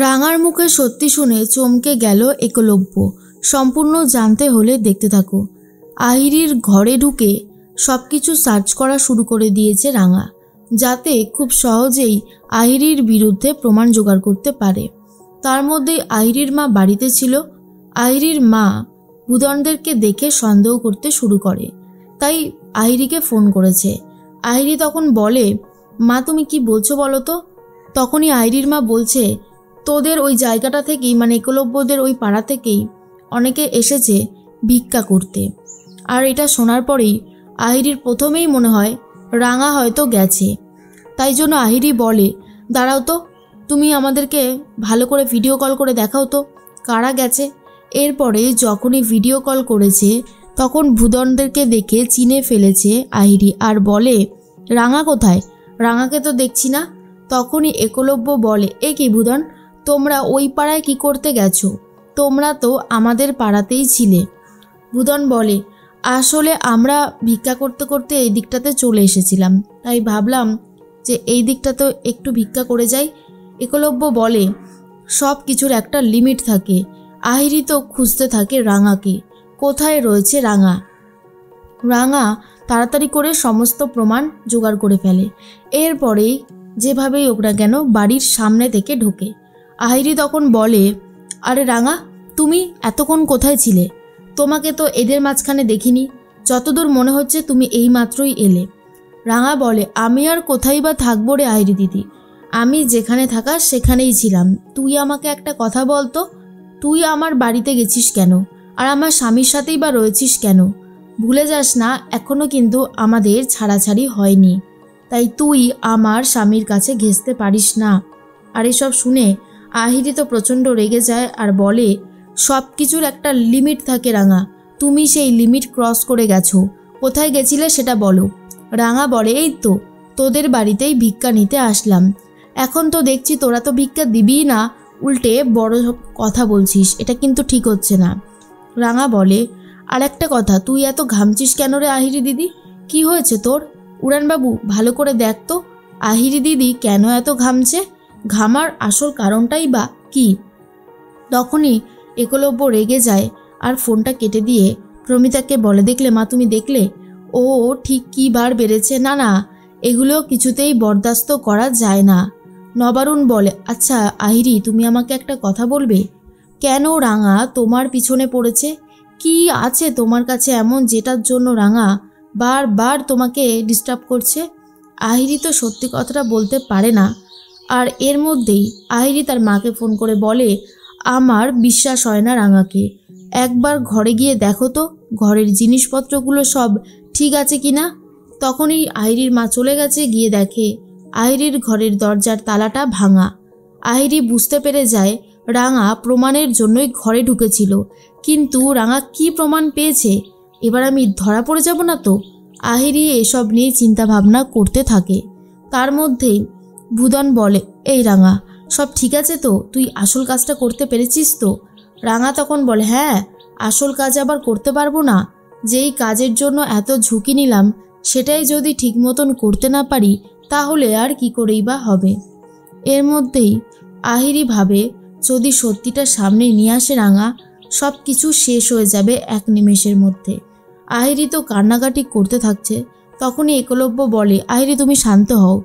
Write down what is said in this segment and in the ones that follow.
রাঙার মুখে সত্যি শুনে চমকে গেল একলব্য। সম্পূর্ণ জানতে হলে দেখতে থাকো। আহিরির ঘরে ঢুকে সব কিছু সার্চ করা শুরু করে দিয়েছে রাঙা, যাতে খুব সহজেই আহিরির বিরুদ্ধে প্রমাণ জোগাড় করতে পারে। তার মধ্যেই আহিরির মা বাড়িতে ছিল। আহিরির মা ভূদণ্ডদেরকে দেখে সন্দেহ করতে শুরু করে, তাই আহিরিকে ফোন করেছে। আহিরি তখন বলে, মা তুমি কি বলছো বলো তো? তখনই আহিরির মা বলছে, তোদের ওই জায়গাটা থেকেই, মানে একলব্যদের ওই পাড়া থেকেই অনেকে এসেছে ভিক্ষা করতে। আর এটা শোনার পরেই আহিরির প্রথমেই মনে হয় রাঙা হয়তো গেছে। তাই জন্য আহিরি বলে, দাঁড়াও তো, তুমি আমাদেরকে ভালো করে ভিডিও কল করে দেখাও তো কারা গেছে। এরপরে যখনই ভিডিও কল করেছে তখন ভূদণ্ডদেরকে দেখে চিনে ফেলেছে আহিরি আর বলে, রাঙা কোথায়? রাঙাকে তো দেখছি না। তখনই একলব্য বলে, এ কি ভূদণ্ড, তোমরা ওই পাড়ায় কি করতে গেছো? তোমরা তো আমাদের পাড়াতেই ছিলে। ভূদণ্ড বলে, আসলে আমরা ভিক্ষা করতে করতে এই দিকটাতে চলে এসেছিলাম, তাই ভাবলাম যে এই দিকটা তো একটু ভিক্ষা করে যাই। একলব্য বলে, সব কিছুর একটা লিমিট থাকে। আহিরি তো খুঁজতে থাকে রাঙাকে, কোথায় রয়েছে রাঙা। রাঙা তাড়াতাড়ি করে সমস্ত প্রমাণ জোগাড় করে ফেলে। এরপরেই যেভাবেই হোক না কেন বাড়ির সামনে থেকে ঢোকে। আহিরি তখন বলে, আরে রাঙা, তুমি এতক্ষণ কোথায় ছিলে? তোমাকে তো এদের মাঝখানে দেখিনি। যতদূর মনে হচ্ছে তুমি এই মাত্রই এলে। রাঙা বলে, আমি আর কোথায় বা থাকবো রে আহিরি দিদি, আমি যেখানে থাকা সেখানেই ছিলাম। তুই আমাকে একটা কথা বলতো, তুই আমার বাড়িতে গেছিস কেন? আর আমার স্বামীর সাথেই বা রয়েছিস কেন? ভুলে যাস না এখনো কিন্তু আমাদের ছাড়াছাড়ি হয়নি, তাই তুই আমার স্বামীর কাছে ঘেঁষতে পারিস না। আর এসব শুনে আহিরি তো প্রচণ্ড রেগে যায় আর বলে, সব কিছুর একটা লিমিট থাকে রাঙা, তুমি সেই লিমিট ক্রস করে গেছো। কোথায় গেছিলে সেটা বলো। রাঙা বলে, এই তো তোদের বাড়িতেই ভিক্ষা নিতে আসলাম। এখন তো দেখছি তোরা তো ভিক্ষা দিবিই না, উল্টে বড় কথা বলছিস, এটা কিন্তু ঠিক হচ্ছে না। রাঙা বলে, আর একটা কথা, তুই এত ঘামছিস কেন রে আহিরি দিদি? কি হয়েছে তোর? উড়ানবাবু ভালো করে দেখ তো আহিরি দিদি কেন এত ঘামছে, ঘামার আসল কারণটাই বা কি? তখনই একলব্য রেগে যায় আর ফোনটা কেটে দিয়ে প্রমিতাকে বলে, দেখলে মা, তুমি দেখলে ও ঠিক কী বার বেড়েছে। না না, এগুলো কিছুতেই বরদাস্ত করা যায় না। নবারুণ বলে, আচ্ছা আহিরি, তুমি আমাকে একটা কথা বলবে, কেন রাঙা তোমার পিছনে পড়েছে? কি আছে তোমার কাছে এমন যেটার জন্য রাঙা বারবার তোমাকে ডিস্টার্ব করছে? আহিরি তো সত্যি কথাটা বলতে পারে না। আর এর মধ্যেই আহিরি তার মাকে ফোন করে বলে, আমার বিশ্বাস হয় না রাঙাকে, একবার ঘরে গিয়ে দেখো তো ঘরের জিনিসপত্রগুলো সব ঠিক আছে কি না। তখনই আহিরির মা চলে গেছে, গিয়ে দেখে আহিরির ঘরের দরজার তালাটা ভাঙা। আহিরি বুঝতে পেরে যায় রাঙা প্রমাণের জন্যই ঘরে ঢুকেছিল, কিন্তু রাঙা কি প্রমাণ পেয়েছে? এবার আমি ধরা পড়ে যাব না তো? আহিরি এসব নিয়ে চিন্তা ভাবনা করতে থাকে। তার মধ্যেই ভূদণ্ড বলে, এই রাঙা, সব ঠিক আছে তো? তুই আসল কাজটা করতে পেরেছিস তো? রাঙা তখন বলে, হ্যাঁ, আসল কাজ আবার করতে পারবো না? যেই কাজের জন্য এত ঝুঁকি নিলাম সেটাই যদি ঠিক মতন করতে না পারি তাহলে আর কি করেই বা হবে। এর মধ্যেই আহিরি ভাবে, যদি সত্যিটা সামনে নিয়ে আসে রাঙা, সব কিছু শেষ হয়ে যাবে এক নিমেষের মধ্যে। আহিরি তো কান্নাকাটি করতে থাকছে। তখনই একলব্য বলে, আহিরি তুমি শান্ত হও,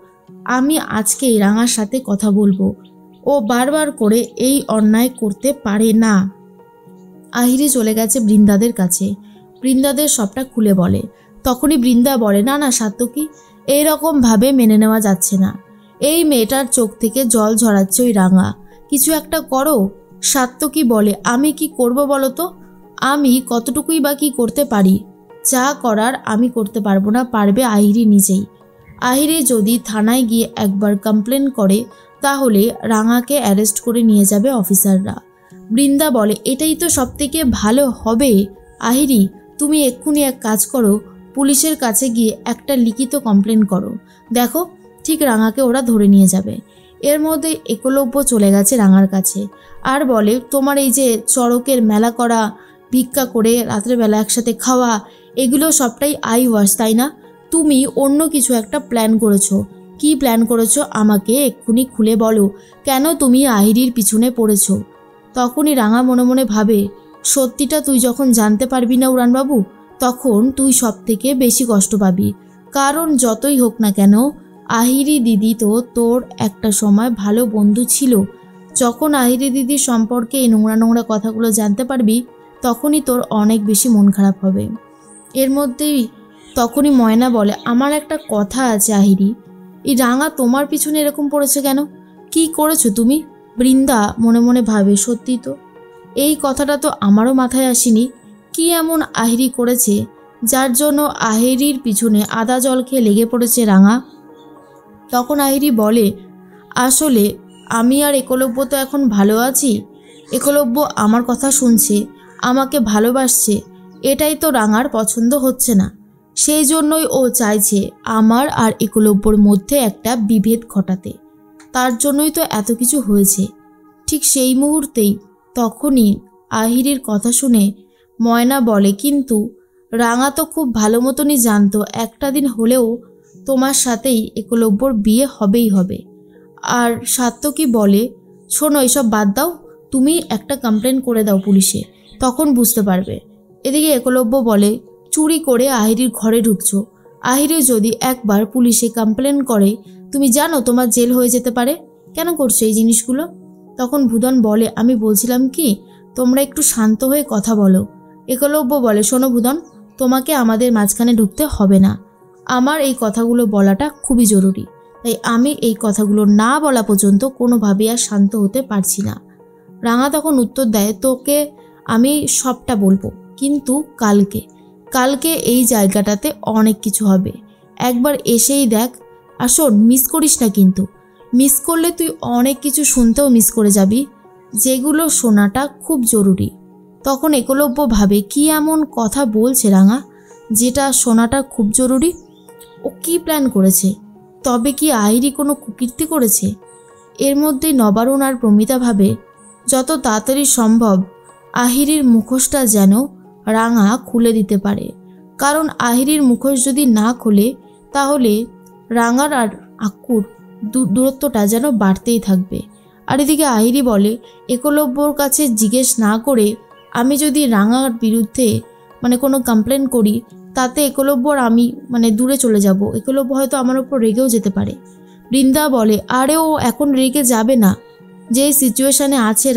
আমি আজকেই রাঙার সাথে কথা বলবো, ও বারবার করে এই অন্যায় করতে পারে না। আহিরি চলে গেছে বৃন্দাদের কাছে। বৃন্দাদের সবটা খুলে বলে। তখনই বৃন্দা বলে, না না সাত্যকী, এইরকমভাবে মেনে নেওয়া যাচ্ছে না। এই মেয়েটার চোখ থেকে জল ঝরাচ্ছে ওই রাঙা, কিছু একটা করো। সাত্যকী বলে, আমি কি করব বলো তো? আমি কতটুকুই বা কি করতে পারি? যা করার আমি করতে পারবো না, পারবে আহিরি নিজেই। আহিরি যদি থানায় গিয়ে একবার কমপ্লেন করে তাহলে রাঙাকে অ্যারেস্ট করে নিয়ে যাবে অফিসাররা। বৃন্দা বলে, এটাই তো সবথেকে ভালো হবে। আহিরি, তুমি এক্ষুনি এক কাজ করো, পুলিশের কাছে গিয়ে একটা লিখিত কমপ্লেন করো, দেখো ঠিক রাঙাকে ওরা ধরে নিয়ে যাবে। এর মধ্যে একলব্য চলে গেছে রাঙার কাছে আর বলে, তোমার এই যে চড়কের মেলা করা, ভিক্ষা করে রাত্রেবেলা একসাথে খাওয়া, এগুলো সবটাই আই ওয়াশ, তাই না? তুমি অন্য কিছু একটা প্ল্যান করেছো, কি প্ল্যান করেছো আমাকে এক্ষুনি খুলে বলো, কেন তুমি আহিরির পিছনে পড়েছো? তখনই রাঙা মনে মনে ভাবে, সত্যিটা তুই যখন জানতে পারবি না উড়ানবাবু, তখন তুই সব থেকে বেশি কষ্ট পাবি। কারণ যতই হোক না কেন, আহিরি দিদি তো তোর একটা সময় ভালো বন্ধু ছিল। যখন আহিরি দিদির সম্পর্কে এই নোংরা নোংরা কথাগুলো জানতে পারবি, তখনই তোর অনেক বেশি মন খারাপ হবে। এর মধ্যেই তখনই ময়না বলে, আমার একটা কথা আছে আহিরি, এই রাঙা তোমার পিছনে এরকম পড়েছে কেন? কি করেছো তুমি? বৃন্দা মনে মনে ভাবে, সত্যি তো এই কথাটা তো আমারও মাথায় আসেনি। কি এমন আহিরি করেছে যার জন্য আহিরির পিছনে আদা জল খেয়ে লেগে পড়েছে রাঙা? তখন আহিরি বলে, আসলে আমি আর একলব্য তো এখন ভালো আছি। একলব্য আমার কথা শুনছে, আমাকে ভালোবাসছে, এটাই তো রাঙার পছন্দ হচ্ছে না। সেই জন্যই ও চাইছে আমার আর একলব্যর মধ্যে একটা বিভেদ ঘটাতে। তার জন্যই তো এত কিছু হয়েছে। ঠিক সেই মুহূর্তেই তখনই আহিরির কথা শুনে ময়না বলে, কিন্তু রাঙা তো খুব ভালো মতনই জানতো একটা দিন হলেও তোমার সাথেই একলব্যর বিয়ে হবেই হবে। আর সাত্তকী বলে, শোনো এসব বাদ দাও, তুমি একটা কমপ্লেন করে দাও পুলিশে, তখন বুঝতে পারবে। এদিকে একলব্য বলে, চুরি করে আহিরির ঘরে ঢুকছো, আহিরি যদি একবার পুলিশে কমপ্লেন করে তুমি জানো তোমার জেল হয়ে যেতে পারে, কেন করছো এই জিনিসগুলো? তখন ভুদন বলে, আমি বলছিলাম কি, তোমরা একটু শান্ত হয়ে কথা বলো। একলব্য বলে, শোনো ভুদন, তোমাকে আমাদের মাঝখানে ঢুকতে হবে না। আমার এই কথাগুলো বলাটা খুবই জরুরি, তাই আমি এই কথাগুলো না বলা পর্যন্ত কোনোভাবেই আর শান্ত হতে পারছি না। রাঙা তখন উত্তর দেয়, তোকে আমি সবটা বলবো, কিন্তু কালকে এই জায়গাটাতে অনেক কিছু হবে, একবার এসেই দেখ। আর শোন, মিস করিস না, কিন্তু মিস করলে তুই অনেক কিছু শুনতেও মিস করে যাবি, যেগুলো শোনাটা খুব জরুরি। তখন একলব্য ভাবে, কি এমন কথা বলছে রাঙা যেটা শোনাটা খুব জরুরি? ও কি প্ল্যান করেছে? তবে কি আহিরি কোনো কুকীর্তি করেছে? এর মধ্যেই নবারুণ আর প্রমিতা ভাবে, যত তাড়াতাড়ি সম্ভব আহিরির মুখোশটা যেন রাঙা খুলে দিতে পারে। কারণ আহিরির মুখোশ যদি না খোলে, তাহলে রাঙার আর আক্কুর দূরত্বটা যেন বাড়তেই থাকবে। আর এদিকে আহিরি বলে, একলব্যর কাছে জিজ্ঞেস না করে আমি যদি রাঙার বিরুদ্ধে কোনো কমপ্লেন করি, তাতে একলব্য আর আমি দূরে চলে যাব, একলব্য হয়তো আমার উপর রেগেও যেতে পারে। বৃন্দা বলে, আরে ও এখন রেগে যাবে না, যে সিচুয়েশানে আছে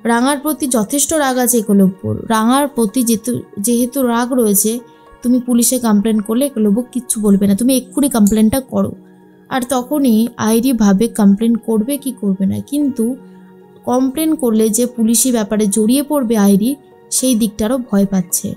রাঙার প্রতি যথেষ্ট রাগ আছে একলব্যর। রাঙার প্রতি যেহেতু রাগ রয়েছে, তুমি পুলিশে কমপ্লেন করলে একলব্য কিচ্ছু বলবে না, তুমি এক্ষুনি কমপ্লেনটা করো। আর তখনই আইরি ভাবে কমপ্লেন করবে কি করবে না, কিন্তু কমপ্লেন করলে যে পুলিশি ব্যাপারে জড়িয়ে পড়বে আইরি, সেই দিকটারও ভয় পাচ্ছে।